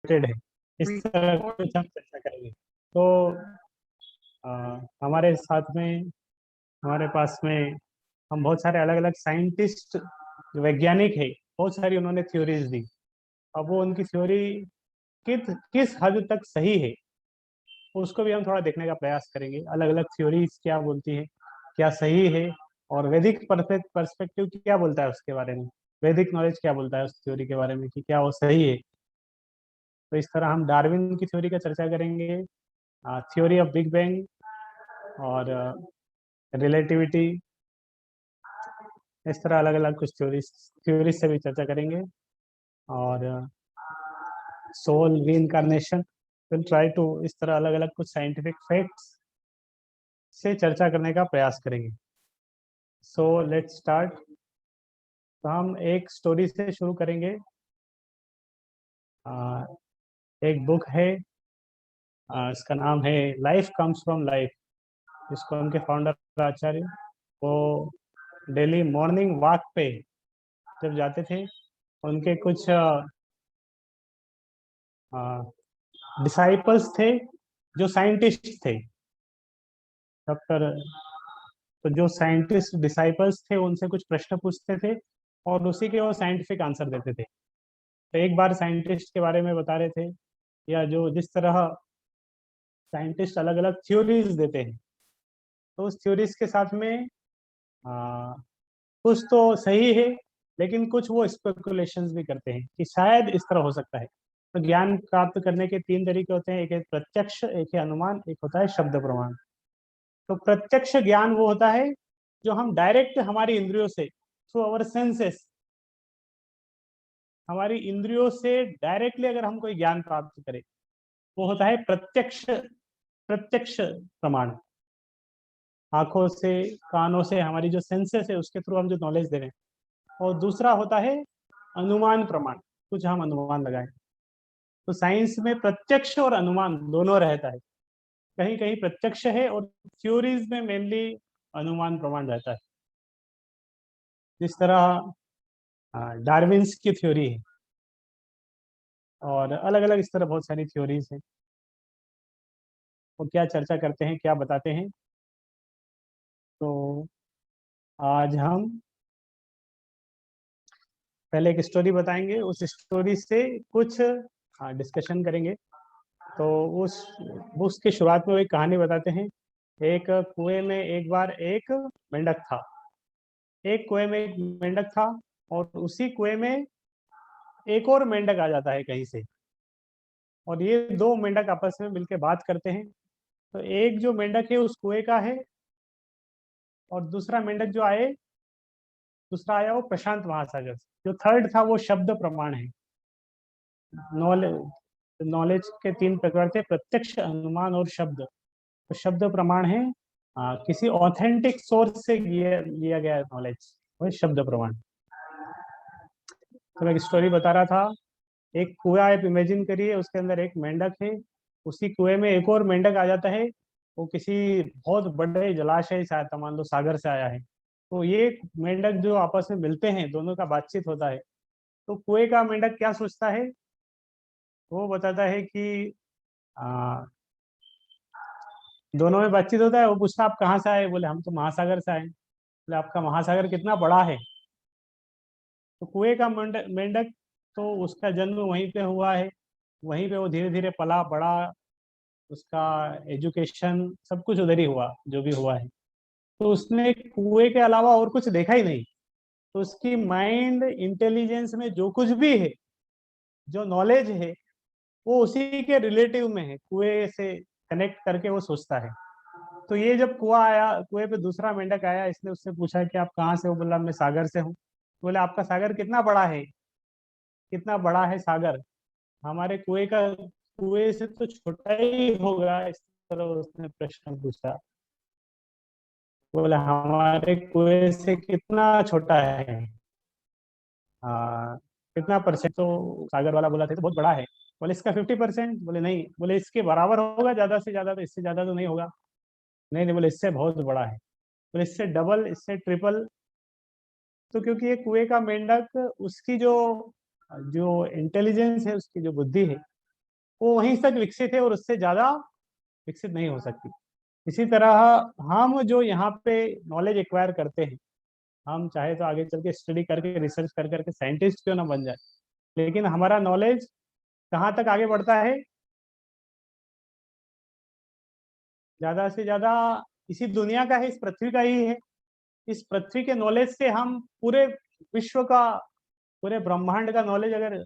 Related है, इस तरह कुछ हम चर्चा करेंगे। तो हमारे साथ में, हमारे पास में हम बहुत सारे अलग अलग साइंटिस्ट, वैज्ञानिक है, बहुत सारी उन्होंने थ्योरीज दी। अब वो उनकी थ्योरी किस किस हद तक सही है, उसको भी हम थोड़ा देखने का प्रयास करेंगे। अलग अलग थ्योरीज क्या बोलती है, क्या सही है, और वैदिक पर्सपेक्टिव क्या बोलता है उसके बारे में, वैदिक नॉलेज क्या बोलता है उस थ्योरी के बारे में कि क्या वो सही है। तो इस तरह हम डार्विन की थ्योरी का चर्चा करेंगे, थ्योरी ऑफ बिग बैंग, और रिलेटिविटी। इस तरह अलग अलग कुछ थ्योरीज से भी चर्चा करेंगे। और सोल री इनकारनेशन, विल ट्राई टू, इस तरह अलग अलग कुछ साइंटिफिक फैक्ट्स से चर्चा करने का प्रयास करेंगे। So let's start. तो हम एक स्टोरी से शुरू करेंगे। एक बुक है, इसका नाम है लाइफ कम्स फ्रॉम लाइफ। इसको उनके फाउंडर आचार्य, वो डेली मॉर्निंग वॉक पे जब जाते थे, उनके कुछ डिसाइपल्स थे जो साइंटिस्ट थे। तब पर तो जो साइंटिस्ट डिसाइपल्स थे उनसे कुछ प्रश्न पूछते थे, और उसी के वो साइंटिफिक आंसर देते थे। तो एक बार साइंटिस्ट के बारे में बता रहे थे, या जो जिस तरह साइंटिस्ट अलग अलग थ्योरीज देते हैं, तो उस थ्योरीज के साथ में आ, कुछ तो सही है, लेकिन कुछ वो स्पेकुलेशंस भी करते हैं कि शायद इस तरह हो सकता है। तो ज्ञान प्राप्त करने के तीन तरीके होते हैं, एक है प्रत्यक्ष, एक है अनुमान, एक होता है शब्द प्रमाण। तो प्रत्यक्ष ज्ञान वो होता है जो हम डायरेक्ट हमारी इंद्रियों से, थ्रू आवर सेंसेस, हमारी इंद्रियों से डायरेक्टली अगर हम कोई ज्ञान प्राप्त करें, वो होता है प्रत्यक्ष प्रत्यक्ष प्रमाण। आंखों से, कानों से, हमारी जो सेंसेस है उसके थ्रू हम जो नॉलेज दे रहे हैं। और दूसरा होता है अनुमान प्रमाण, कुछ हम अनुमान लगाएं। तो साइंस में प्रत्यक्ष और अनुमान दोनों रहता है। कहीं कहीं प्रत्यक्ष है, और थ्योरीज में मेनली अनुमान प्रमाण रहता है। जिस तरह डार्विन्स की थ्योरी है, और अलग अलग इस तरह बहुत सारी थ्योरीज हैं। वो क्या चर्चा करते हैं, क्या बताते हैं। तो आज हम पहले एक स्टोरी बताएंगे, उस स्टोरी से कुछ डिस्कशन करेंगे। तो उस बुक्स की शुरुआत में वो एक कहानी बताते हैं। एक कुएं में एक बार एक मेंढक था। एक कुएं में एक मेंढक था, और उसी कुएं में एक और मेंढक आ जाता है कहीं से, और ये दो मेंढक आपस में मिलकर बात करते हैं। तो एक जो मेंढक है उस कुएं का है, और दूसरा मेंढक जो आए, दूसरा आया वो प्रशांत महासागर से। जो थर्ड था वो शब्द प्रमाण है। नॉलेज नॉलेज के तीन प्रकार थे, प्रत्यक्ष, अनुमान और शब्द। तो शब्द प्रमाण है किसी ऑथेंटिक सोर्स से लिया गया नॉलेज, वही शब्द प्रमाण। तो मैं एक स्टोरी बता रहा था। एक कुआं आप इमेजिन करिए, उसके अंदर एक मेंढक है। उसी कुएं में एक और मेंढक आ जाता है। वो किसी बहुत बड़े जलाशय से आया, मान लो सागर से आया है। तो ये मेंढक जो आपस में मिलते हैं, दोनों का बातचीत होता है। तो कुएं का मेंढक क्या सोचता है, वो बताता है कि आ, दोनों में बातचीत होता है। वो पूछता आप कहाँ से आए, बोले हम तो महासागर से आए। बोले आपका महासागर कितना बड़ा है। तो कुएं का मेंढक मेंढक तो उसका जन्म वहीं पे हुआ है, वहीं पे वो धीरे धीरे पला बड़ा, उसका एजुकेशन सब कुछ उधर ही हुआ जो भी हुआ है। तो उसने कुएं के अलावा और कुछ देखा ही नहीं। तो उसकी माइंड इंटेलिजेंस में जो कुछ भी है, जो नॉलेज है, वो उसी के रिलेटिव में है, कुएं से कनेक्ट करके वो सोचता है। तो ये जब कुआं आया, कुएं पे दूसरा मेंढक आया, इसने उससे पूछा कि आप कहाँ से हो। बोला मैं सागर से हूँ। बोले आपका सागर कितना बड़ा है, कितना बड़ा है सागर, हमारे कुएं से तो छोटा ही होगा, इस तरह उसने प्रश्न पूछा। बोला हमारे कुएं से कितना छोटा है, कितना परसेंट। तो सागर वाला बोला था तो बहुत बड़ा है। बोले इसका 50%। बोले नहीं। बोले इसके बराबर होगा ज्यादा से ज्यादा, तो इससे ज्यादा तो नहीं होगा। नहीं नहीं, बोले इससे बहुत बड़ा है। बोले इससे डबल, इससे ट्रिपल। तो क्योंकि ये कुएं का मेंढक, उसकी जो जो इंटेलिजेंस है, उसकी जो बुद्धि है, वो वहीं तक विकसित है और उससे ज्यादा विकसित नहीं हो सकती। इसी तरह हम जो यहाँ पे नॉलेज एक्वायर करते हैं, हम चाहे तो आगे चल के स्टडी करके रिसर्च कर करके साइंटिस्ट क्यों ना बन जाए, लेकिन हमारा नॉलेज कहाँ तक आगे बढ़ता है, ज्यादा से ज्यादा इसी दुनिया का है, इस पृथ्वी का ही है। इस पृथ्वी के नॉलेज से हम पूरे विश्व का, पूरे ब्रह्मांड का नॉलेज अगर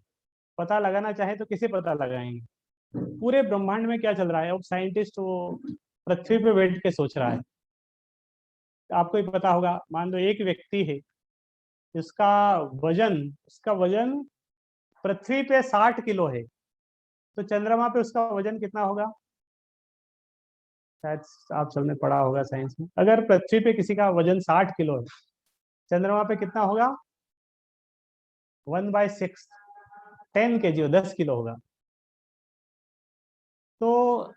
पता लगाना चाहे तो किसे पता लगाएंगे, पूरे ब्रह्मांड में क्या चल रहा है। अब साइंटिस्ट वो पृथ्वी पे बैठ के सोच रहा है। आपको ही पता होगा, मान लो एक व्यक्ति है, उसका वजन उसका वजन पृथ्वी पे 60 किलो है, तो चंद्रमा पे उसका वजन कितना होगा? शायद आप सबने पढ़ा होगा साइंस में। अगर पृथ्वी पे किसी का वजन 60 किलो है, चंद्रमा पे कितना होगा? 1/6, 10 kg हो, 10 किलो होगा। तो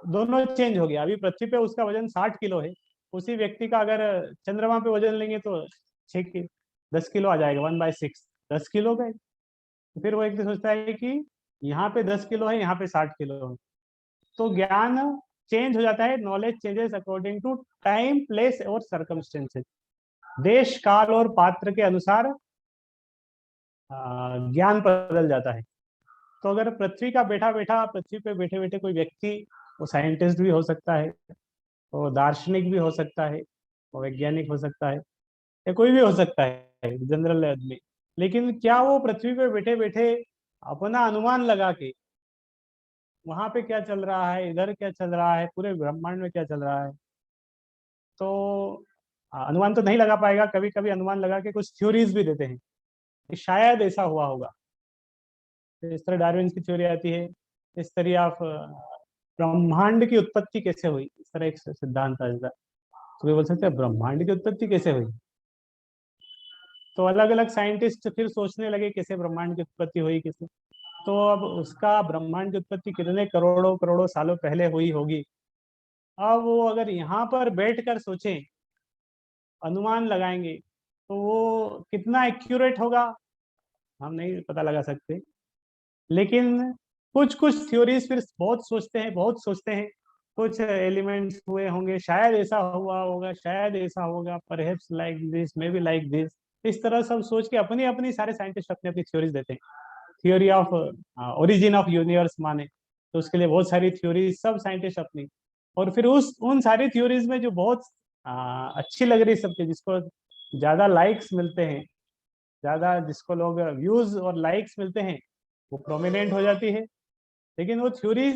दोनों चेंज हो गया। अभी पृथ्वी पे उसका वजन 60 किलो है, उसी व्यक्ति का अगर चंद्रमा पे वजन लेंगे तो 6 10 किलो आ जाएगा, 1/6, 10 किलो गए। तो फिर वो एक दिन सोचता है कि यहाँ पे 10 किलो है, यहाँ पे 60 किलो है। तो ज्ञान चेंज हो जाता है, knowledge changes according to time, place और सर्कमस्टेंसेस। देश काल और पात्र के अनुसार ज्ञान बदल जाता है। तो अगर पृथ्वी का बैठा बैठा, पृथ्वी पे बैठे बैठे कोई व्यक्ति, वो साइंटिस्ट भी हो सकता है, वो दार्शनिक भी हो सकता है, वो वैज्ञानिक हो सकता है, या कोई भी हो सकता है जनरल आदमी, लेकिन क्या वो पृथ्वी पे बैठे बैठे अपना अनुमान लगा के वहां पे क्या चल रहा है, इधर क्या चल रहा है, पूरे ब्रह्मांड में क्या चल रहा है, तो अनुमान तो नहीं लगा पाएगा। कभी कभी अनुमान लगा के कुछ थ्योरीज भी देते हैं कि शायद ऐसा हुआ होगा। तो इस तरह डार्विन की थ्योरी आती है। इस तरह आप ब्रह्मांड की उत्पत्ति कैसे हुई, इस तरह एक सिद्धांत आता है। तो वे बोल सकते हैं ब्रह्मांड की उत्पत्ति कैसे हुई। तो अलग अलग साइंटिस्ट फिर सोचने लगे कैसे ब्रह्मांड की उत्पत्ति हुई, कैसे। तो अब उसका ब्रह्मांड की उत्पत्ति कितने करोड़ों करोड़ों सालों पहले हुई होगी। अब वो अगर यहाँ पर बैठ कर सोचें, अनुमान लगाएंगे, तो वो कितना एक्यूरेट होगा हम नहीं पता लगा सकते। लेकिन कुछ कुछ थ्योरीज फिर बहुत सोचते हैं, बहुत सोचते हैं, कुछ एलिमेंट्स हुए होंगे, शायद ऐसा हुआ होगा, शायद ऐसा होगा, perhaps like this, may be like this. इस तरह सब सोच के अपनी अपनी, सारे साइंटिस्ट अपनी अपनी थ्योरीज देते हैं। Theory of origin of universe माने तो उसके लिए बहुत सारी थ्योरी, सब साइंटिस्ट अपनी। और फिर उस उन सारी थ्योरीज में जो बहुत अच्छी लग रही सबके, जिसको ज्यादा लाइक्स मिलते हैं, ज्यादा जिसको लोग व्यूज और लाइक्स मिलते हैं, वो प्रोमिनेंट हो जाती है। लेकिन वो थ्योरी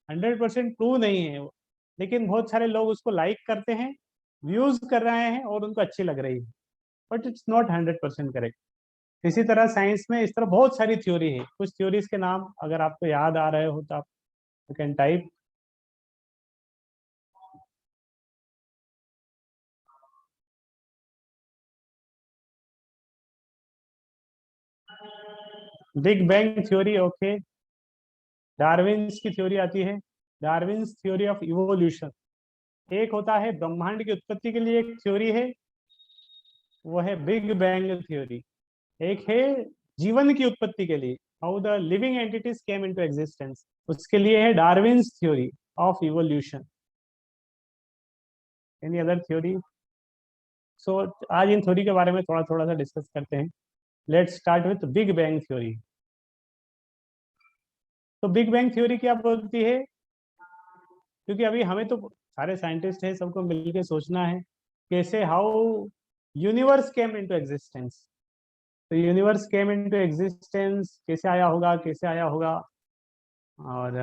100% ट्रू नहीं है वो, लेकिन बहुत सारे लोग उसको लाइक करते हैं, व्यूज कर रहे हैं और उनको अच्छी लग रही है, बट इट्स नॉट 100% करेक्ट। इसी तरह साइंस में इस तरह बहुत सारी थ्योरी है। कुछ थ्योरीज के नाम अगर आपको याद आ रहे हो तो आप can type. Big bang theory, okay. Darwin's की थ्योरी आती है, डार्विन्स थ्योरी ऑफ इवोल्यूशन। एक होता है ब्रह्मांड की उत्पत्ति के लिए एक थ्योरी है, वो है बिग बैंग थ्योरी। एक है जीवन की उत्पत्ति के लिए, how the living entities came into existence, उसके लिए है Darwin's theory of evolution. Any other theory? So आज इन थ्योरी के बारे में थोड़ा थोड़ा सा डिस्कस करते हैं। Let's start with big bang theory. तो बिग बैंग थ्योरी क्या बोलती है, क्योंकि अभी हमें तो सारे साइंटिस्ट हैं, सबको मिलकर सोचना है कैसे, how universe came into existence. तो यूनिवर्स केम इनटू एग्जिस्टेंस कैसे आया होगा, कैसे आया होगा। और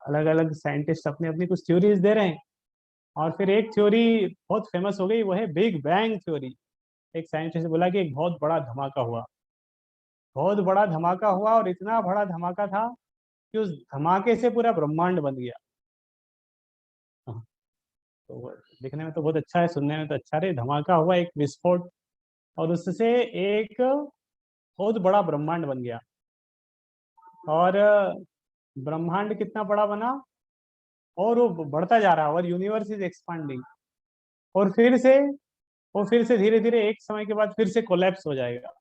अलग अलग साइंटिस्ट अपने अपनी कुछ थ्योरीज दे रहे हैं। और फिर एक थ्योरी बहुत फेमस हो गई, वो है बिग बैंग थ्योरी। एक साइंटिस्ट ने बोला कि एक बहुत बड़ा धमाका हुआ, बहुत बड़ा धमाका हुआ, और इतना बड़ा धमाका था कि उस धमाके से पूरा ब्रह्मांड बन गया। हाँ, तो दिखने में तो बहुत अच्छा है, सुनने में तो अच्छा रहे, धमाका हुआ, एक विस्फोट, और उससे एक बहुत बड़ा ब्रह्मांड बन गया। और ब्रह्मांड कितना बड़ा बना, और वो बढ़ता जा रहा है, और यूनिवर्स इज एक्सपांडिंग। और फिर से, वो फिर से धीरे धीरे एक समय के बाद फिर से कोलैप्स हो जाएगा।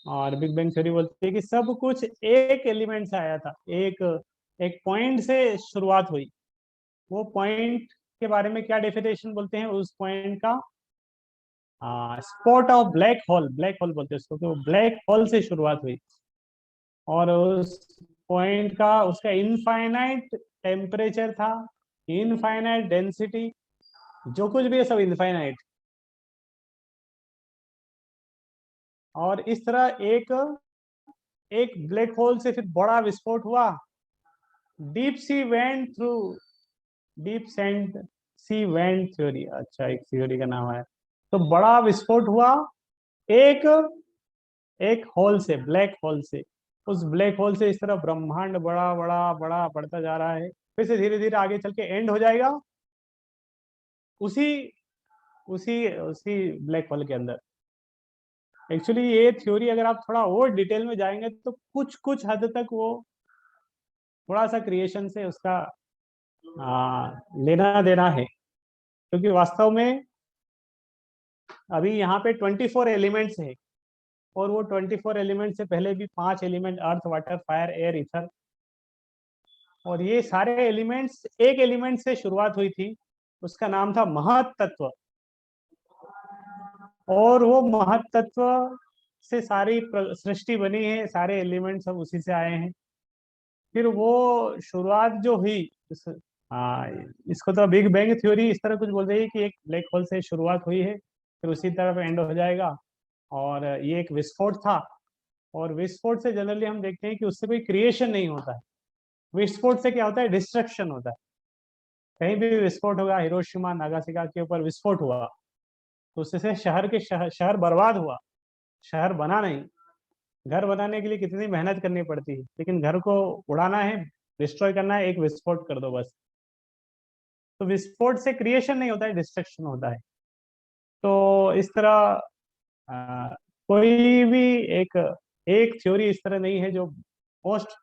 और बिग बैंग थ्योरी बोलती है कि सब कुछ एक एलिमेंट से आया था, एक एक पॉइंट से शुरुआत हुई। वो पॉइंट के बारे में क्या डेफिनेशन बोलते हैं उस पॉइंट का? Spot of black hole, black hole बोलते हैं उसको, कि वो ब्लैक होल से शुरुआत हुई। और उस पॉइंट का, उसका इनफाइनाइट टेम्परेचर था, इनफाइनाइट डेंसिटी, जो कुछ भी है सब इनफाइनाइट। और इस तरह एक एक ब्लैक होल से फिर बड़ा विस्फोट हुआ। Deep sea vent through, deep sent sea vent theory, अच्छा एक थ्योरी का नाम है। तो बड़ा विस्फोट हुआ एक एक होल से, ब्लैक होल से। उस ब्लैक होल से इस तरह ब्रह्मांड बड़ा बड़ा बड़ा बढ़ता जा रहा है, फिर से धीरे धीरे आगे चल के एंड हो जाएगा उसी उसी उसी ब्लैक होल के अंदर। एक्चुअली ये थ्योरी अगर आप थोड़ा और डिटेल में जाएंगे तो कुछ कुछ हद तक वो थोड़ा सा क्रिएशन से उसका लेना देना है, क्योंकि वास्तव में अभी यहाँ पे 24 एलिमेंट्स है, और वो 24 एलिमेंट से पहले भी 5 element, earth water fire air ether, और ये सारे एलिमेंट्स एक एलिमेंट से शुरुआत हुई थी, उसका नाम था महत तत्व। और वो महत तत्व से सारी सृष्टि बनी है, सारे एलिमेंट सब उसी से आए हैं। फिर वो शुरुआत जो हुई हाँ, इसको तो बिग बैंग थ्योरी इस तरह कुछ बोल रही है कि एक ब्लैक होल से शुरुआत हुई है, फिर उसी तरफ एंड हो जाएगा। और ये एक विस्फोट था, और विस्फोट से जनरली हम देखते हैं कि उससे कोई क्रिएशन नहीं होता है। विस्फोट से क्या होता है? डिस्ट्रक्शन होता है। कहीं भी विस्फोट होगा, हिरोशिमा नागासाकी के ऊपर विस्फोट हुआ तो उससे शहर बर्बाद हुआ, शहर बना नहीं। घर बनाने के लिए कितनी मेहनत करनी पड़ती है, लेकिन घर को उड़ाना है, डिस्ट्रॉय करना है, एक विस्फोट कर दो बस। तो विस्फोट से क्रिएशन नहीं होता है, डिस्ट्रक्शन होता है। तो इस तरह कोई भी एक एक थ्योरी इस तरह नहीं है जो मोस्ट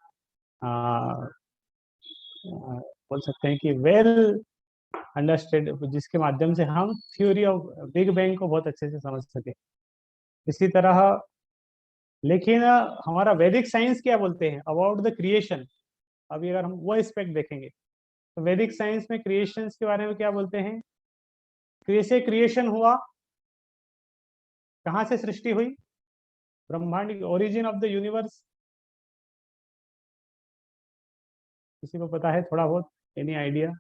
बोल सकते हैं कि वेल अंडरस्टैंड, जिसके माध्यम से हम थ्योरी ऑफ बिग बैंग को बहुत अच्छे से समझ सके। इसी तरह लेकिन हमारा वैदिक साइंस क्या बोलते हैं अबाउट द क्रिएशन? अभी अगर हम वो एस्पेक्ट देखेंगे तो वैदिक साइंस में क्रिएशन के बारे में क्या बोलते हैं? कैसे क्रिएशन हुआ, कहाँ से सृष्टि हुई, ब्रह्मांड की ओरिजिन ऑफ द यूनिवर्स। किसी को पता है थोड़ा बहुत? एनी आइडिया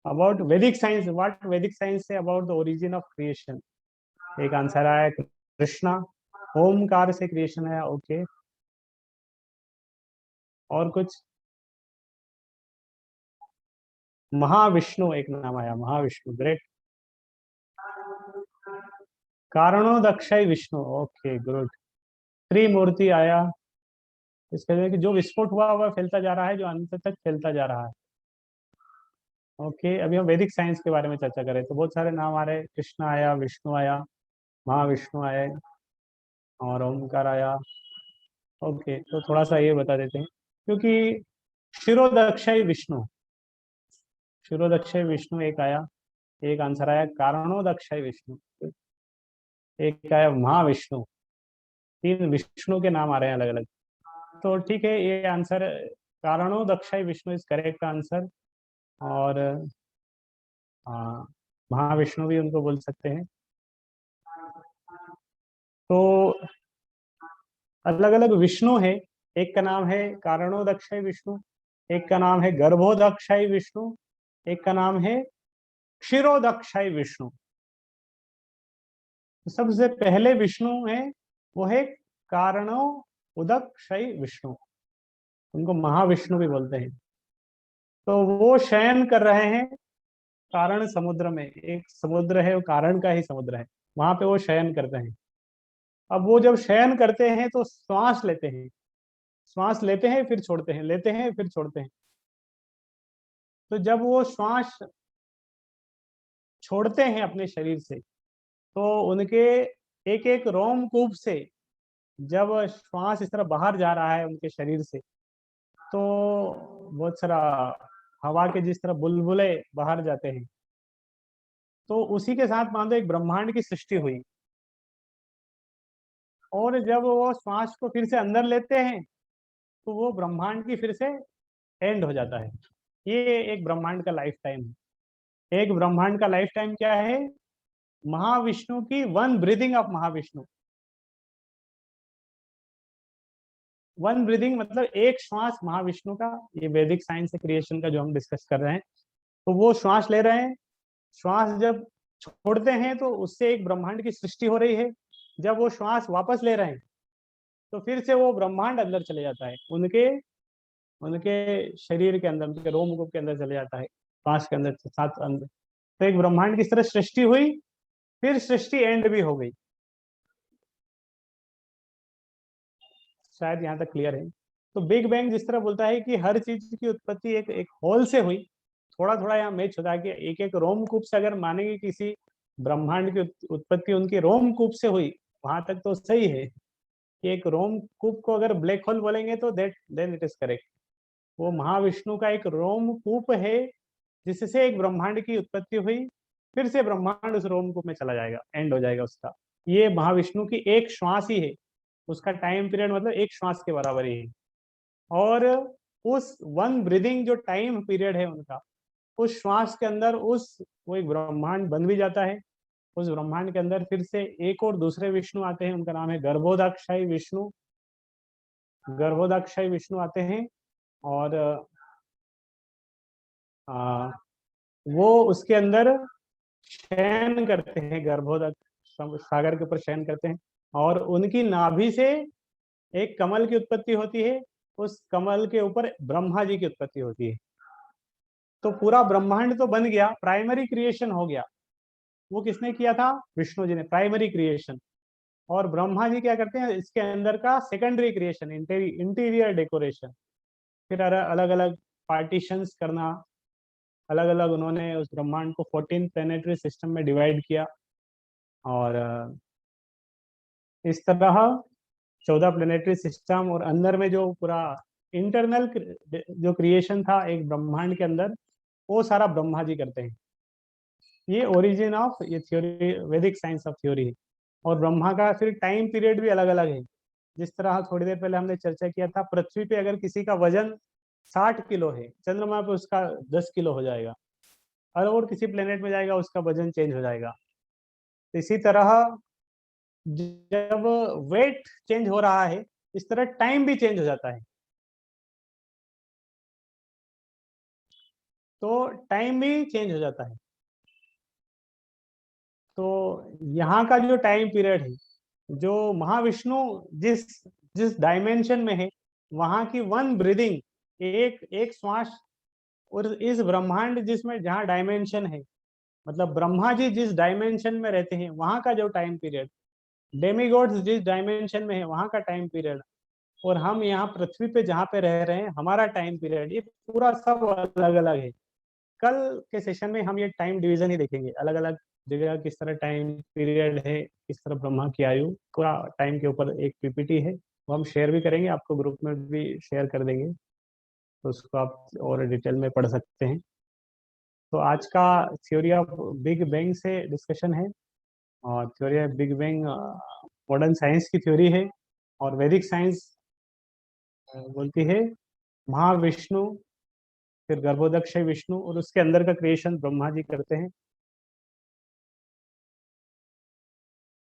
अबाउट वैदिक साइंस? व्हाट वैदिक science say about the origin of creation? एक आंसर आया कृष्णा, ओमकार से क्रिएशन आया। ओके, और कुछ? महाविष्णु एक नाम आया, Mahavishnu, great. Karanodakshayi Vishnu, okay good. Trimurti आया। इसके लिए कि जो विस्फोट हुआ वह फैलता जा रहा है, जो अंत तक फैलता जा रहा है। ओके, अभी हम वैदिक साइंस के बारे में चर्चा करें तो बहुत सारे नाम आ रहे हैं। कृष्ण आया, विष्णु आया, महाविष्णु आए, और ओमकार आया। ओके, तो थोड़ा सा ये बता देते हैं, क्योंकि क्षीरोदक्षय विष्णु, क्षीरोदक्षय विष्णु एक आया, एक आंसर आया कारणोदक्षय विष्णु, एक आया महाविष्णु। तीन विष्णु के नाम आ रहे हैं अलग अलग। तो ठीक है, ये answer Karanodakshayi Vishnu is correct answer. और महाविष्णु भी उनको बोल सकते हैं। तो अलग अलग विष्णु है, एक का नाम है कारणोदक्षय विष्णु, एक का नाम है गर्भोदक्षय विष्णु, एक का नाम है क्षीरोदक्षय विष्णु। तो सबसे पहले विष्णु है वो है कारणो उदक्षय विष्णु, उनको महाविष्णु भी बोलते हैं। तो वो शयन कर रहे हैं कारण समुद्र में, एक समुद्र है वो कारण का ही समुद्र है, वहां पे वो शयन करते हैं। अब वो जब शयन करते हैं तो श्वास लेते हैं, श्वास लेते हैं फिर छोड़ते हैं, लेते हैं फिर छोड़ते हैं। तो जब वो श्वास छोड़ते हैं अपने शरीर से तो उनके एक एक रोमकूप से जब श्वास इस तरह बाहर जा रहा है उनके शरीर से, तो बहुत सारा हवा के जिस तरह बुलबुले बाहर जाते हैं, तो उसी के साथ मान लो एक ब्रह्मांड की सृष्टि हुई। और जब वो श्वास को फिर से अंदर लेते हैं तो वो ब्रह्मांड की फिर से एंड हो जाता है। ये एक ब्रह्मांड का लाइफ टाइम है। एक ब्रह्मांड का लाइफ टाइम क्या है? महाविष्णु की one breathing of Mahavishnu. One breathing मतलब एक श्वास महाविष्णु का, ये वैदिक साइंस है क्रिएशन का जो हम डिस्कस कर रहे हैं। तो वो श्वास ले रहे हैं, श्वास जब छोड़ते हैं तो उससे एक ब्रह्मांड की सृष्टि हो रही है। जब वो श्वास वापस ले रहे हैं तो फिर से वो ब्रह्मांड अंदर चले जाता है, उनके उनके शरीर के अंदर, उनके रोमकूप के अंदर चले जाता है, श्वास के अंदर साथ अंदर। तो एक ब्रह्मांड की तरह सृष्टि हुई, फिर सृष्टि एंड भी हो गई। शायद यहाँ तक क्लियर है। तो बिग बैंग जिस तरह बोलता है कि हर चीज की उत्पत्ति एक एक होल से हुई, थोड़ा थोड़ा यहाँ मैच होता है कि एक एक रोमकूप से अगर मानेंगे किसी ब्रह्मांड की उत्पत्ति उनकी रोमकूप से हुई, वहां तक तो सही है कि एक रोमकूप को अगर ब्लैक होल बोलेंगे तो that then it is correct. वो महाविष्णु का एक रोमकूप है जिससे एक ब्रह्मांड की उत्पत्ति हुई, फिर से ब्रह्मांड उस रोमकूप में चला जाएगा, एंड हो जाएगा उसका। ये महाविष्णु की एक श्वास ही है, उसका टाइम पीरियड मतलब एक श्वास के बराबर ही है। और उस वन ब्रीदिंग जो टाइम पीरियड है उनका, उस श्वास के अंदर उस वो एक ब्रह्मांड बन भी जाता है। उस ब्रह्मांड के अंदर फिर से एक और दूसरे विष्णु आते हैं, उनका नाम है गर्भोदाक्षाई विष्णु। गर्भोदाक्षाई विष्णु आते हैं और आ, वो उसके अंदर शयन करते हैं, गर्भोदक सागर के ऊपर शयन करते हैं। और उनकी नाभि से एक कमल की उत्पत्ति होती है, उस कमल के ऊपर ब्रह्मा जी की उत्पत्ति होती है। तो पूरा ब्रह्मांड तो बन गया, प्राइमरी क्रिएशन हो गया। वो किसने किया था? विष्णु जी ने, प्राइमरी क्रिएशन। और ब्रह्मा जी क्या करते हैं, इसके अंदर का सेकेंडरी क्रिएशन, इंटीरियर डेकोरेशन। फिर अलग अलग पार्टीशंस करना, अलग अलग उन्होंने उस ब्रह्मांड को 14 प्लेनेटरी सिस्टम में डिवाइड किया। और इस तरह 14 प्लेनेटरी सिस्टम और अंदर में जो पूरा इंटरनल जो क्रिएशन था एक ब्रह्मांड के अंदर, वो सारा ब्रह्मा जी करते हैं। ये ओरिजिन ऑफ ये थ्योरी, वैदिक साइंस ऑफ थ्योरी है। और ब्रह्मा का फिर टाइम पीरियड भी अलग अलग है। जिस तरह थोड़ी देर पहले हमने चर्चा किया था, पृथ्वी पे अगर किसी का वजन 60 किलो है, चंद्रमा पे उसका 10 किलो हो जाएगा। और किसी प्लेनेट में जाएगा उसका वजन चेंज हो जाएगा। तो इसी तरह जब वेट चेंज हो रहा है, इस तरह टाइम भी चेंज हो जाता है। तो टाइम भी चेंज हो जाता है। तो यहाँ का जो टाइम पीरियड है, जो महाविष्णु जिस जिस डायमेंशन में है, वहां की वन ब्रीदिंग, एक एक श्वास। और इस ब्रह्मांड जिसमें जहाँ डायमेंशन है, मतलब ब्रह्मा जी जिस डायमेंशन में रहते हैं वहां का जो टाइम पीरियड, डेमीगॉड्स जिस डायमेंशन में है वहां का टाइम पीरियड, और हम यहाँ पृथ्वी पे जहाँ पे रह रहे हैं हमारा टाइम पीरियड, ये पूरा सब अलग अलग है। कल के सेशन में हम ये टाइम डिवीजन ही देखेंगे, अलग अलग जगह किस तरह टाइम पीरियड है, किस तरह ब्रह्मा की आयु, पूरा टाइम के ऊपर एक पीपीटी है, वो हम शेयर भी करेंगे, आपको ग्रुप में भी शेयर कर देंगे, तो उसको आप और डिटेल में पढ़ सकते हैं। तो आज का थ्योरी ऑफ बिग बैंग से डिस्कशन है। और theory of big bang modern science की थ्योरी है। और वैदिक साइंस बोलती है महाविष्णु, फिर गर्भोदक्ष विष्णु, और उसके अंदर का क्रिएशन ब्रह्मा जी करते हैं।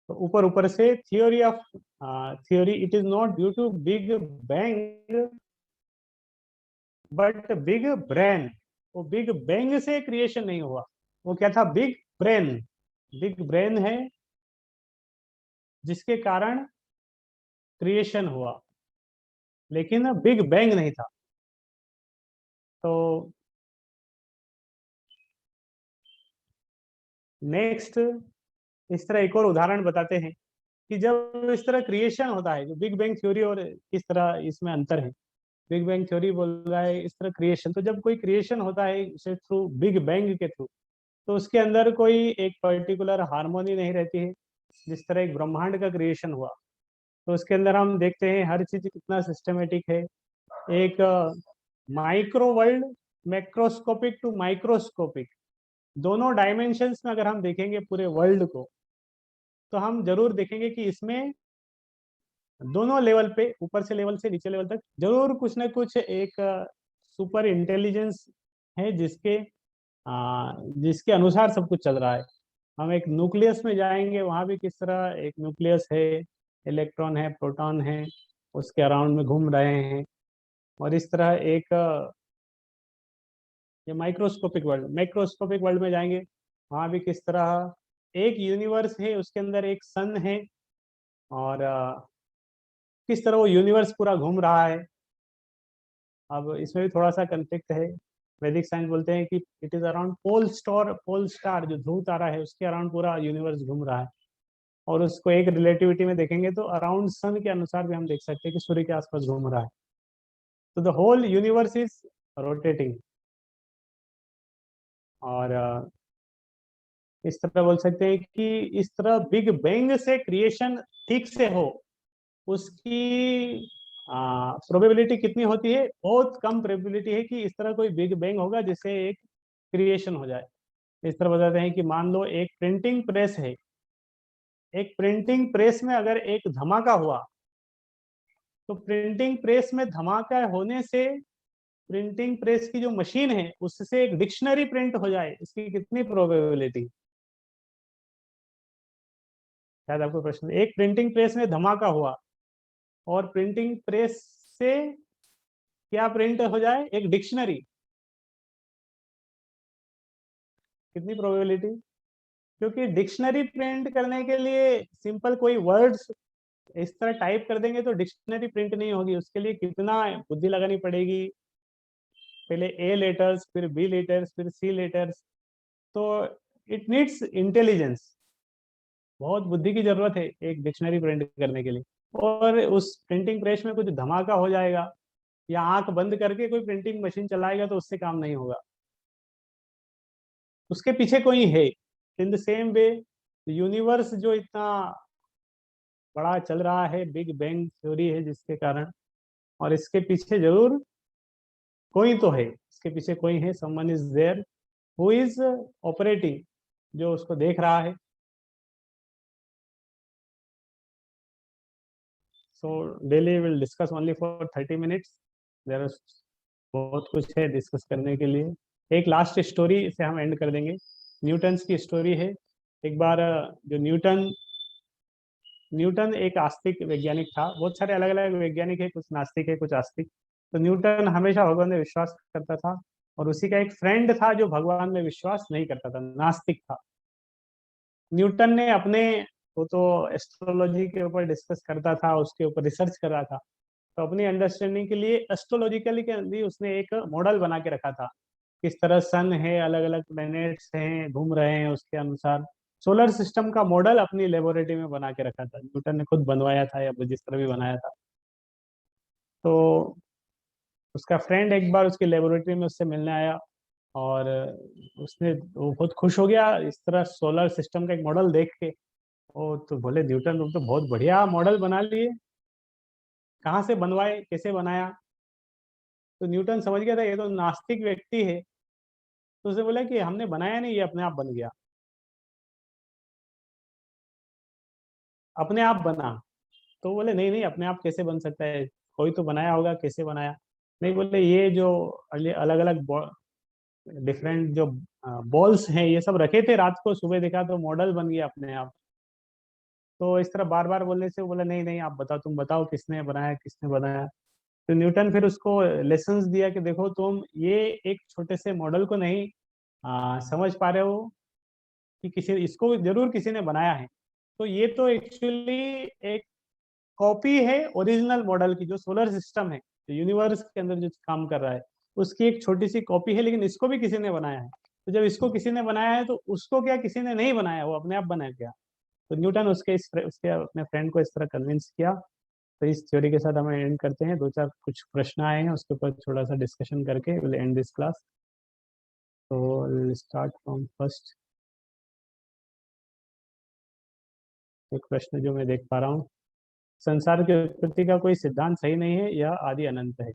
तो ऊपर ऊपर से theory of theory, it is not due to big bang but big brain. वो बिग बैंग से क्रिएशन नहीं हुआ, वो क्या था? Big brain. बिग ब्रेन है जिसके कारण क्रिएशन हुआ, लेकिन बिग बैंग नहीं था। तो नेक्स्ट इस तरह एक और उदाहरण बताते हैं कि जब इस तरह क्रिएशन होता है, जो बिग बैंग थ्योरी और किस तरह इसमें अंतर है। बिग बैंग थ्योरी बोल रहा है इस तरह क्रिएशन, तो जब कोई क्रिएशन होता है इसे थ्रू बिग बैंग के थ्रू, तो उसके अंदर कोई एक पर्टिकुलर हार्मोनी नहीं रहती है। जिस तरह एक ब्रह्मांड का क्रिएशन हुआ तो उसके अंदर हम देखते हैं हर चीज कितना सिस्टमेटिक है। एक micro world, macroscopic to microscopic, दोनों डायमेंशंस में अगर हम देखेंगे पूरे वर्ल्ड को, तो हम जरूर देखेंगे कि इसमें दोनों लेवल पे, ऊपर से लेवल से नीचे लेवल तक जरूर कुछ ना कुछ एक सुपर इंटेलिजेंस है जिसके अनुसार सब कुछ चल रहा है। हम एक न्यूक्लियस में जाएंगे, वहां भी किस तरह एक न्यूक्लियस है, इलेक्ट्रॉन है, प्रोटॉन है, उसके अराउंड में घूम रहे हैं। और इस तरह एक ये माइक्रोस्कोपिक वर्ल्ड में जाएंगे, वहां भी किस तरह एक यूनिवर्स है, उसके अंदर एक सन है, और किस तरह वो यूनिवर्स पूरा घूम रहा है। अब इसमें भी थोड़ा सा कंफ्लिक्ट है। वैदिक साइंस बोलते हैं कि it is around pole star जो ध्रुव तारा है उसके अराउंड पूरा यूनिवर्स घूम रहा है। और उसको एक रिलेटिविटी में देखेंगे तो अराउंड सन के अनुसार भी हम देख सकते हैं कि सूर्य के आसपास घूम रहा है। तो the whole universe is rotating. और इस तरह बोल सकते हैं कि इस तरह बिग बैंग से क्रिएशन ठीक से हो, उसकी प्रोबेबिलिटी कितनी होती है? बहुत कम प्रोबेबिलिटी है कि इस तरह कोई बिग बैंग होगा जिससे एक क्रिएशन हो जाए। इस तरह बताते हैं कि मान लो एक प्रिंटिंग प्रेस है, एक प्रिंटिंग प्रेस में अगर एक धमाका हुआ, तो प्रिंटिंग प्रेस में धमाका होने से प्रिंटिंग प्रेस की जो मशीन है उससे एक डिक्शनरी प्रिंट हो जाए, इसकी कितनी प्रोबेबिलिटी? शायद आपको प्रश्न, एक प्रिंटिंग प्रेस में धमाका हुआ और प्रिंटिंग प्रेस से क्या प्रिंट हो जाए? एक डिक्शनरी। कितनी प्रोबेबिलिटी? क्योंकि डिक्शनरी प्रिंट करने के लिए सिंपल कोई वर्ड्स इस तरह टाइप कर देंगे तो डिक्शनरी प्रिंट नहीं होगी, उसके लिए कितना बुद्धि लगानी पड़ेगी। पहले ए लेटर्स, फिर बी लेटर्स, फिर सी लेटर्स। तो इट नीड्स इंटेलिजेंस, बहुत बुद्धि की जरूरत है एक डिक्शनरी प्रिंट करने के लिए। और उस प्रिंटिंग प्रेस में कुछ धमाका हो जाएगा या आंख बंद करके कोई प्रिंटिंग मशीन चलाएगा तो उससे काम नहीं होगा, उसके पीछे कोई है। In the same way universe जो इतना बड़ा चल रहा है, बिग बैंग थ्योरी है जिसके कारण, और इसके पीछे जरूर कोई तो है, इसके पीछे कोई है, someone is there who is operating, जो उसको देख रहा है। So daily will discuss only for 30 minutes. There बहुत कुछ है डिस्कस करने के लिए। एक लास्ट स्टोरी से हम एंड कर देंगे। न्यूटन्स की स्टोरी है। एक बार जो न्यूटन न्यूटन एक आस्तिक वैज्ञानिक था। बहुत सारे अलग अलग वैज्ञानिक है, कुछ नास्तिक है, कुछ आस्तिक। तो न्यूटन हमेशा भगवान में विश्वास करता था, और उसी का एक फ्रेंड था जो भगवान में विश्वास नहीं करता था, नास्तिक था। न्यूटन ने अपने, वो तो एस्ट्रोलॉजी के ऊपर डिस्कस करता था, उसके ऊपर रिसर्च कर रहा था, तो अपनी अंडरस्टैंडिंग के लिए एस्ट्रोलॉजिकली के भी उसने एक मॉडल बना के रखा था। किस तरह सन है, अलग अलग प्लैनेट्स हैं, घूम रहे हैं, उसके अनुसार सोलर सिस्टम का मॉडल अपनी लेबोरेटरी में बना के रखा था। न्यूटन ने खुद बनवाया था या जिस तरह भी बनाया था। तो उसका फ्रेंड एक बार उसकी लेबोरेटरी में उससे मिलने आया, और वो बहुत खुश हो गया इस तरह सोलर सिस्टम का एक मॉडल देख के। ओ तो बोले, न्यूटन तुम तो बहुत बढ़िया मॉडल बना लिए, कहाँ से बनवाए, कैसे बनाया? तो न्यूटन समझ गया था ये तो नास्तिक व्यक्ति है, तो उसे बोला कि हमने बनाया नहीं, ये अपने आप बन गया, अपने आप बना। तो बोले नहीं नहीं, अपने आप कैसे बन सकता है, कोई तो बनाया होगा, कैसे बनाया? नहीं, बोले ये जो अलग अलग डिफरेंट जो बॉल्स हैं ये सब रखे थे, रात को सुबह देखा तो मॉडल बन गया अपने आप। तो इस तरह बार बार बोलने से वो बोला नहीं नहीं, आप बताओ, तुम बताओ किसने बनाया, किसने बनाया? तो न्यूटन फिर उसको लेसन्स दिया कि देखो तुम ये एक छोटे से मॉडल को नहीं समझ पा रहे हो कि किसी, इसको जरूर किसी ने बनाया है। तो ये तो एक्चुअली एक कॉपी है ओरिजिनल मॉडल की, जो सोलर सिस्टम है, जो यूनिवर्स के अंदर जो काम कर रहा है, उसकी एक छोटी सी कॉपी है, लेकिन इसको भी किसी ने बनाया है। तो जब इसको किसी ने बनाया है तो उसको क्या किसी ने नहीं बनाया, वो अपने आप बनाया गया। तो न्यूटन उसके अपने फ्रेंड को इस तरह कन्विंस किया। तो इस थ्योरी के साथ हम एंड करते हैं। दो चार कुछ प्रश्न आए हैं, उसके ऊपर थोड़ा सा डिस्कशन करके विल एंड दिस क्लास। तो स्टार्ट फ्रॉम फर्स्ट। एक प्रश्न जो मैं देख पा रहा हूँ, संसार की उत्पत्ति का कोई सिद्धांत सही नहीं है, यह आदि अनंत है।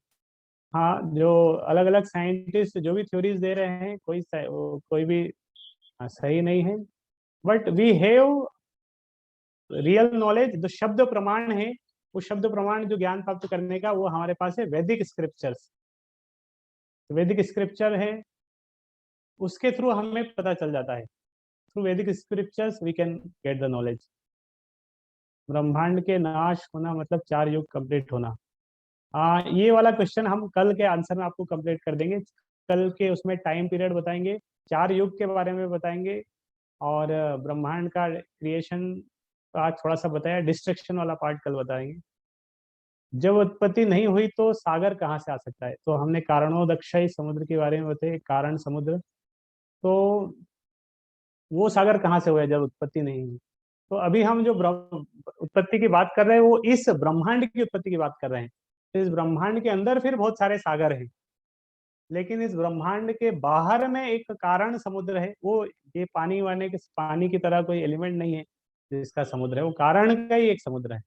हाँ, जो अलग अलग साइंटिस्ट जो भी थ्योरीज दे रहे हैं, कोई भी सही नहीं है। But we have real knowledge, जो शब्द प्रमाण है वो शब्द प्रमाण जो ज्ञान प्राप्त करने का वो हमारे पास है वैदिक स्क्रिप्चर्स। वैदिक स्क्रिप्चर है, उसके थ्रू हमें पता चल जाता है। Through Vedic scriptures we can get the knowledge. ब्रह्मांड के नाश होना मतलब 4 युग कंप्लीट होना। ये वाला क्वेश्चन हम कल के आंसर में आपको कंप्लीट कर देंगे। कल के उसमें टाइम पीरियड बताएंगे, 4 युग के बारे में बताएंगे, और ब्रह्मांड का क्रिएशन आज थोड़ा सा बताया, डिस्ट्रक्शन वाला पार्ट कल बताएंगे। जब उत्पत्ति नहीं हुई तो सागर कहाँ से आ सकता है, तो हमने कारणोदक्षय समुद्र के बारे में बताया, कारण समुद्र। तो वो सागर कहाँ से हुआ जब उत्पत्ति नहीं हुई। तो अभी हम जो उत्पत्ति की बात कर रहे हैं वो इस ब्रह्मांड की उत्पत्ति की बात कर रहे हैं। तो इस ब्रह्मांड के अंदर फिर बहुत सारे सागर हैं, लेकिन इस ब्रह्मांड के बाहर में एक कारण समुद्र है। वो ये पानी वाने के पानी की तरह कोई एलिमेंट नहीं है जिसका समुद्र है, वो कारण का ही एक समुद्र है।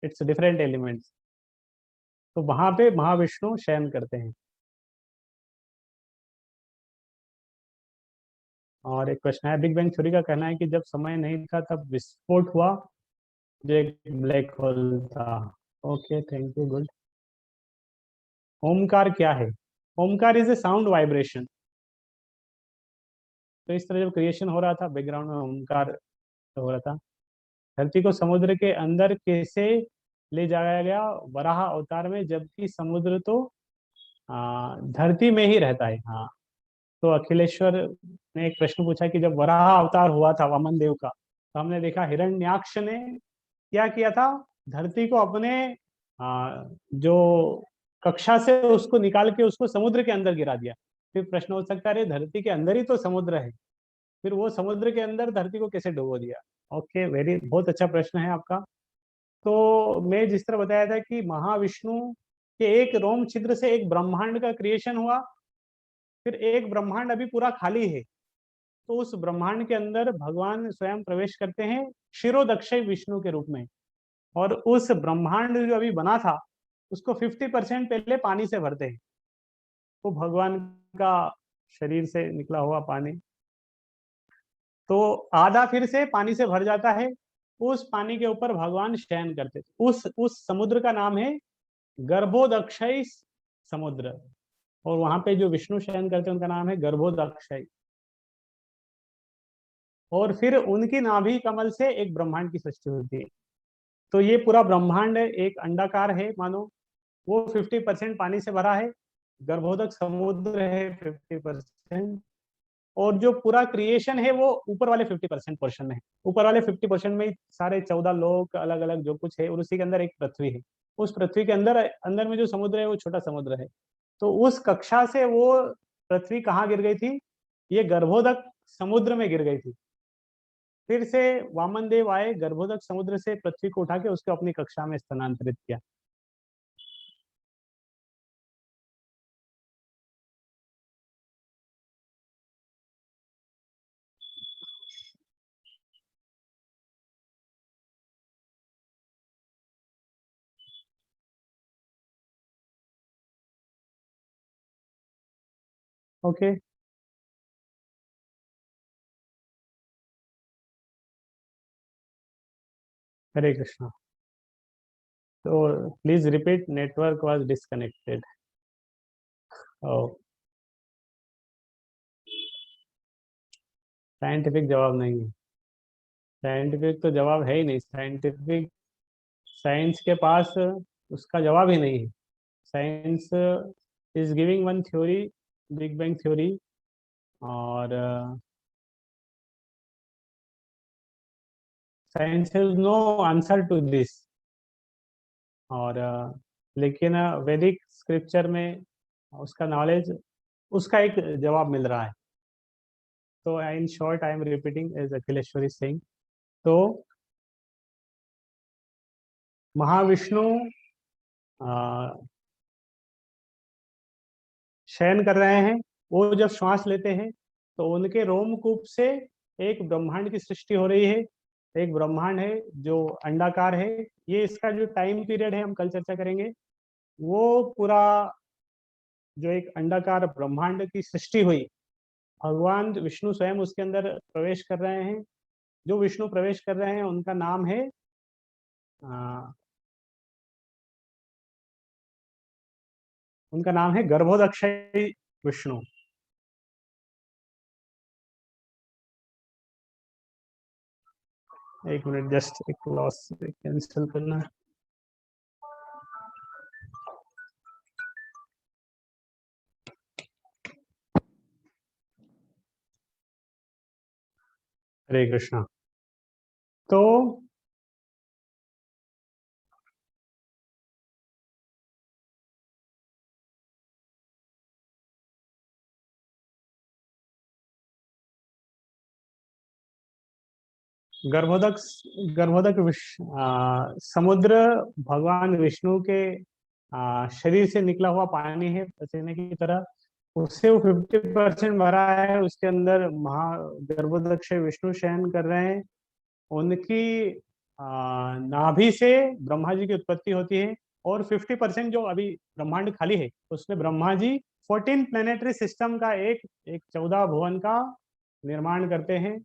It's different elements. तो वहां पे महाविष्णु शयन करते हैं। और एक क्वेश्चन है, बिग बैंग थ्योरी का कहना है कि जब समय नहीं था तब विस्फोट हुआ जो एक ब्लैक होल था। Okay, thank you, good. Omkar क्या है? Omkar is a sound vibration. तो इस तरह जब क्रिएशन हो रहा था बैकग्राउंड में ओमकार हो रहा था। धरती को समुद्र के अंदर कैसे ले जाया गया वराह अवतार में, जबकि समुद्र तो धरती में ही रहता है। हाँ, तो अखिलेश्वर ने एक प्रश्न पूछा कि जब वराह अवतार हुआ था वामन देव का, तो हमने देखा हिरण्याक्ष ने क्या किया था, धरती को अपने जो कक्षा से उसको निकाल के उसको समुद्र के अंदर गिरा दिया। फिर प्रश्न हो सकता है, धरती के अंदर ही तो समुद्र है, फिर वो समुद्र के अंदर धरती को कैसे डुबो दिया। ओके, वेरी बहुत अच्छा प्रश्न है आपका। तो मैं जिस तरह बताया था कि महाविष्णु के एक रोम छिद्र से एक ब्रह्मांड का क्रिएशन हुआ, फिर एक ब्रह्मांड अभी पूरा खाली है, तो उस ब्रह्मांड के अंदर भगवान स्वयं प्रवेश करते हैं क्षीरोदक्षय विष्णु के रूप में। और उस ब्रह्मांड जो अभी बना था उसको 50% पहले पानी से भरते हैं। वो भगवान का शरीर से निकला हुआ पानी, तो आधा फिर से पानी से भर जाता है। उस पानी के ऊपर भगवान शयन करते थे। उस समुद्र का नाम है गर्भोदक्षय समुद्र। और वहां पे जो विष्णु शयन करते हैं उनका नाम है गर्भोदक्षय। और फिर उनकी नाभि कमल से एक ब्रह्मांड की सृष्टि होती है। तो ये पूरा ब्रह्मांड एक अंडाकार है मानो, वो 50% पानी से भरा है। गर्भोदक समुद्र है 50%। और जो पूरा क्रिएशन है वो ऊपर वाले 50% पोर्शन में है। ऊपर वाले 50% में ही सारे 14 लोक अलग अलग जो कुछ है, और उसी के अंदर एक पृथ्वी है। उस पृथ्वी के अंदर अंदर में जो समुद्र है वो छोटा समुद्र है। तो उस कक्षा से वो पृथ्वी कहाँ गिर गई थी, ये गर्भोदक समुद्र में गिर गई थी। फिर से वामन देव आए, गर्भोदक समुद्र से पृथ्वी को उठा के उसको अपनी कक्षा में स्थानांतरित किया। ओके, हरे कृष्णा। तो please repeat, network was disconnected. ओ, साइंटिफिक जवाब नहीं है। साइंटिफिक तो जवाब है ही नहीं। साइंटिफिक, साइंस के पास उसका जवाब ही नहीं है। Science is giving one theory, big bang theory, और science has no answer to this. और लेकिन वैदिक स्क्रिप्चर में उसका नॉलेज, उसका एक जवाब मिल रहा है। तो in short I am repeating as Akhileshwari Singh. तो महाविष्णु अ, शयन कर रहे हैं। वो जब श्वास लेते हैं तो उनके रोमकूप से एक ब्रह्मांड की सृष्टि हो रही है। एक ब्रह्मांड है जो अंडाकार है। ये इसका जो टाइम पीरियड है हम कल चर्चा करेंगे। वो पूरा जो एक अंडाकार ब्रह्मांड की सृष्टि हुई, भगवान विष्णु स्वयं उसके अंदर प्रवेश कर रहे हैं। जो विष्णु प्रवेश कर रहे हैं उनका नाम है उनका नाम है गर्भोदक्षय विष्णु। एक मिनट, जस्ट एक लॉस कैंसिल करना है। हरे कृष्णा। तो गर्भोदक गर्भोदक समुद्र भगवान विष्णु के शरीर से निकला हुआ पानी है, पसीने की तरह। उससे वो 50% भरा है, उसके अंदर महा गर्भोदक्ष विष्णु शयन कर रहे हैं। उनकी नाभि से ब्रह्मा जी की उत्पत्ति होती है। और 50% जो अभी ब्रह्मांड खाली है, उसमें ब्रह्मा जी 14 प्लेनेटरी सिस्टम का एक एक 14 भुवन का निर्माण करते हैं।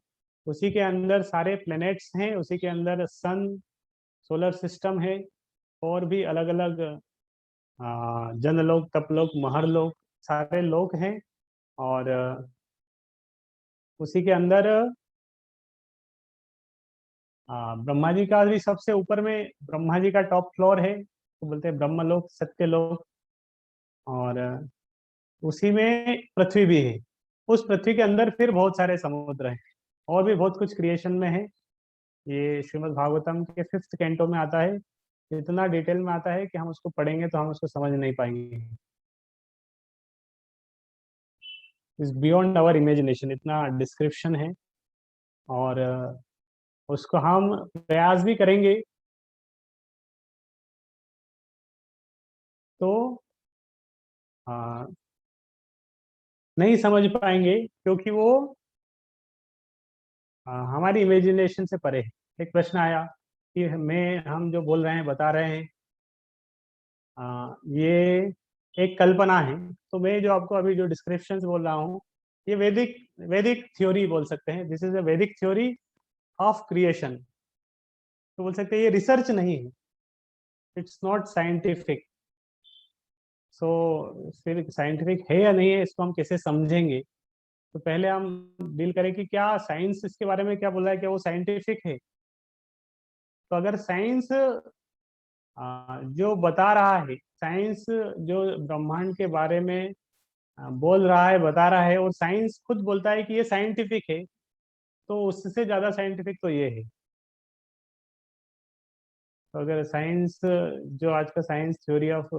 उसी के अंदर सारे प्लैनेट्स हैं, उसी के अंदर सन, सोलर सिस्टम है, और भी अलग अलग जनलोक, तपलोक, महरलोक, सारे लोक हैं। और उसी के अंदर ब्रह्मा जी का भी सबसे ऊपर में, ब्रह्मा जी का टॉप फ्लोर है, तो बोलते हैं ब्रह्मलोक, सत्यलोक। और उसी में पृथ्वी भी है। उस पृथ्वी के अंदर फिर बहुत सारे समुद्र हैं, और भी बहुत कुछ क्रिएशन में है। ये श्रीमद् भागवतम के 5th कैंटो में आता है। इतना डिटेल में आता है कि हम उसको पढ़ेंगे तो हम उसको समझ नहीं पाएंगे। इज बियॉन्ड आवर इमेजिनेशन, इतना डिस्क्रिप्शन है। और उसको हम प्रयास भी करेंगे तो नहीं समझ पाएंगे, क्योंकि वो हमारी इमेजिनेशन से परे है। एक प्रश्न आया कि हम जो बोल रहे हैं, बता रहे हैं, ये एक कल्पना है। तो मैं जो आपको अभी जो डिस्क्रिप्शंस बोल रहा हूँ, ये वैदिक वैदिक थ्योरी बोल सकते हैं। दिस इज अ वैदिक थ्योरी ऑफ क्रिएशन। तो बोल सकते हैं ये रिसर्च नहीं है, इट्स नॉट साइंटिफिक। सो फिर साइंटिफिक है या नहीं है, इसको हम कैसे समझेंगे? तो पहले हम डील करें कि क्या साइंस इसके बारे में क्या बोल रहा है, क्या वो साइंटिफिक है। तो अगर साइंस जो बता रहा है, साइंस जो ब्रह्मांड के बारे में बोल रहा है, बता रहा है, और साइंस खुद बोलता है कि ये साइंटिफिक है, तो उससे ज्यादा साइंटिफिक तो ये है। तो अगर साइंस, जो आज का साइंस थ्योरी ऑफ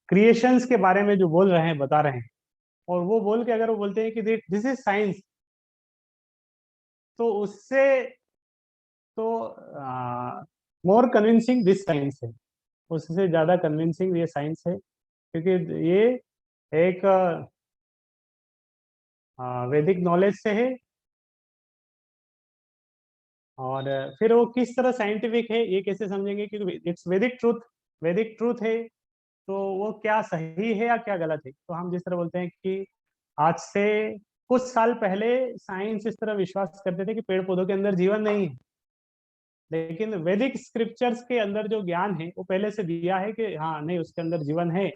क्रिएशंस के बारे में जो बोल रहे हैं, बता रहे हैं, और वो बोल के अगर वो बोलते हैं कि दिस इज साइंस, तो उससे तो मोर कन्विंसिंग दिस साइंस है, उससे ज्यादा कन्विंसिंग ये साइंस है। क्योंकि ये एक वैदिक नॉलेज से है। और फिर वो किस तरह साइंटिफिक है, ये कैसे समझेंगे? क्योंकि इट्स वैदिक ट्रूथ, वैदिक ट्रूथ है, तो वो क्या सही है या क्या गलत है। तो हम जिस तरह बोलते हैं कि आज से कुछ साल पहले साइंस इस तरह विश्वास करते थे कि पेड़ पौधों के अंदर जीवन नहीं है। लेकिन वैदिक स्क्रिप्चर्स के अंदर जो ज्ञान है, वो पहले से दिया है कि हाँ, नहीं, उसके अंदर जीवन है।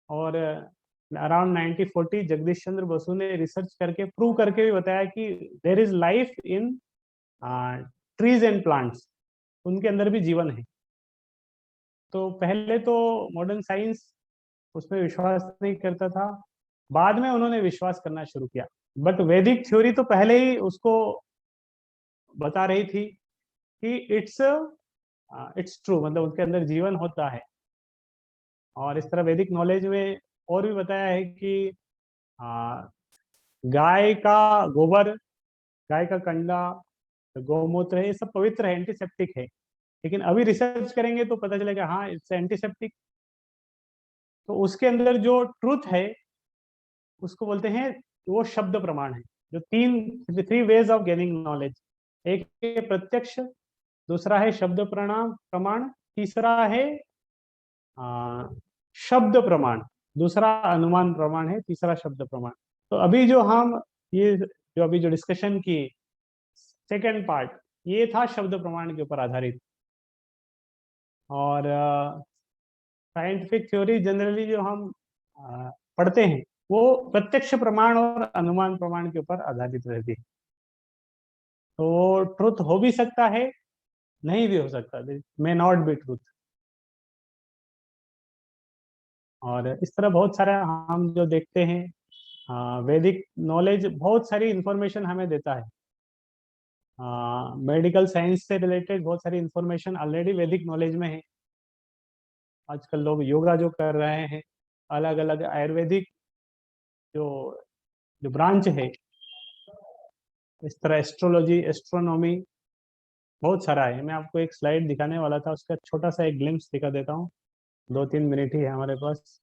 और अराउंड 1940 जगदीश चंद्र बसु ने रिसर्च करके प्रूव करके भी बताया कि there is life in trees and plants, उनके अंदर भी जीवन है। तो पहले तो मॉडर्न साइंस उसमें विश्वास नहीं करता था, बाद में उन्होंने विश्वास करना शुरू किया। बट वैदिक थ्योरी तो पहले ही उसको बता रही थी कि इट्स इट्स ट्रू, मतलब उसके अंदर जीवन होता है। और इस तरह वैदिक नॉलेज में और भी बताया है कि आ, गाय का गोबर, गाय का कंडा, गौमूत्र है, ये सब पवित्र है, एंटीसेप्टिक है। लेकिन अभी रिसर्च करेंगे तो पता चलेगा हाँ, इट्स एंटीसेप्टिक। तो उसके अंदर जो ट्रूथ है, उसको बोलते हैं, वो शब्द प्रमाण है। जो three ways of gaining knowledge, एक है प्रत्यक्ष, दूसरा है शब्द प्रमाण प्रमाण, तीसरा है आ, शब्द प्रमाण, दूसरा अनुमान प्रमाण है, तीसरा शब्द प्रमाण। तो अभी जो हम ये जो अभी जो डिस्कशन की सेकेंड पार्ट, ये था शब्द प्रमाण के ऊपर आधारित। और साइंटिफिक थ्योरी जनरली जो हम पढ़ते हैं वो प्रत्यक्ष प्रमाण और अनुमान प्रमाण के ऊपर आधारित रहती है। तो ट्रुथ हो भी सकता है, नहीं भी हो सकता, मे नॉट बी ट्रुथ। और इस तरह बहुत सारा हम जो देखते हैं, वैदिक नॉलेज बहुत सारी इंफॉर्मेशन हमें देता है। मेडिकल साइंस से रिलेटेड बहुत सारी इंफॉर्मेशन ऑलरेडी वैदिक नॉलेज में है। आजकल लोग योगा जो कर रहे हैं, अलग अलग आयुर्वेदिक जो जो ब्रांच है, इस तरह एस्ट्रोलॉजी, एस्ट्रोनॉमी, बहुत सारा है। मैं आपको एक स्लाइड दिखाने वाला था, उसका छोटा सा एक ग्लिम्स दिखा देता हूँ। 2-3 मिनट ही है हमारे पास।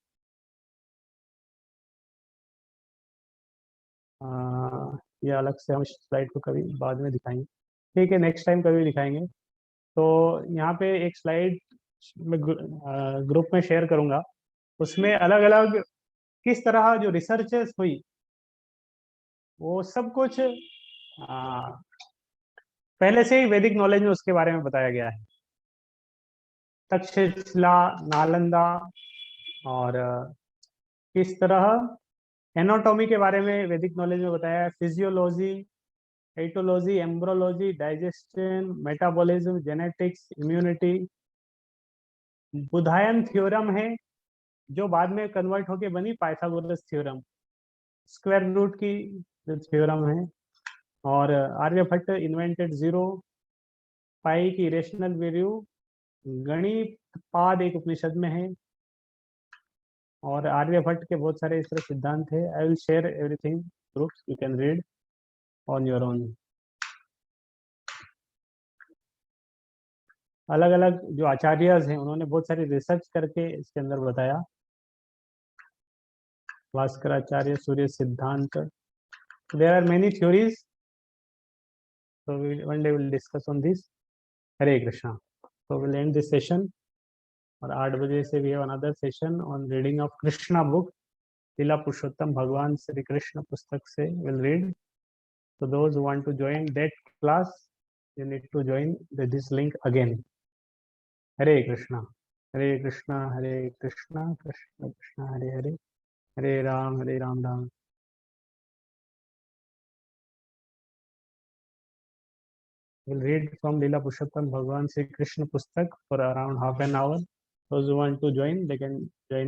ये अलग से हम स्लाइड को कभी बाद में दिखाएंगे, ठीक है, नेक्स्ट टाइम कभी दिखाएंगे। तो यहाँ पे एक स्लाइड मैं ग्रुप में शेयर करूंगा, उसमें अलग अलग किस तरह जो रिसर्चेस हुई वो सब कुछ पहले से ही वैदिक नॉलेज में उसके बारे में बताया गया है। तक्षशिला, नालंदा, और किस तरह एनाटॉमी के बारे में वैदिक नॉलेज में बताया है, physiology, ethology, embryology, digestion, metabolism, genetics, immunity. Baudhayana theorem है जो बाद में कन्वर्ट होके बनी पाइथागोरस थ्योरम, स्क्वायर रूट की जो थ्योरम है। और आर्यभट्ट इन्वेंटेड जीरो, पाई की इरेशनल वैल्यू, गणित पाद एक उपनिषद में है। और आर्यभट्ट के बहुत सारे इस तरह सिद्धांत है। I will share everything groups, you can read on your own. अलग अलग जो आचार्यज हैं उन्होंने बहुत सारी रिसर्च करके इसके अंदर बताया। Bhaskaracharya, Surya Siddhanta, there are many theories, so one day we'll discuss on this. Hare Krishna. so we'll end this session, और 8 बजे से we have another session on reading of Krishna book, लीला पुरुषोत्तम भगवान श्री कृष्ण पुस्तक से will read. So those who want to join that class, you need to join this link again. Hare Krishna, Hare Krishna, Hare Krishna, Krishna Krishna Hare Hare, Hare Ram, Ram. We'll read from Leela Purushottam Bhagwan Sri Krishna Pustak for around half an hour. Those who want to join, they can join.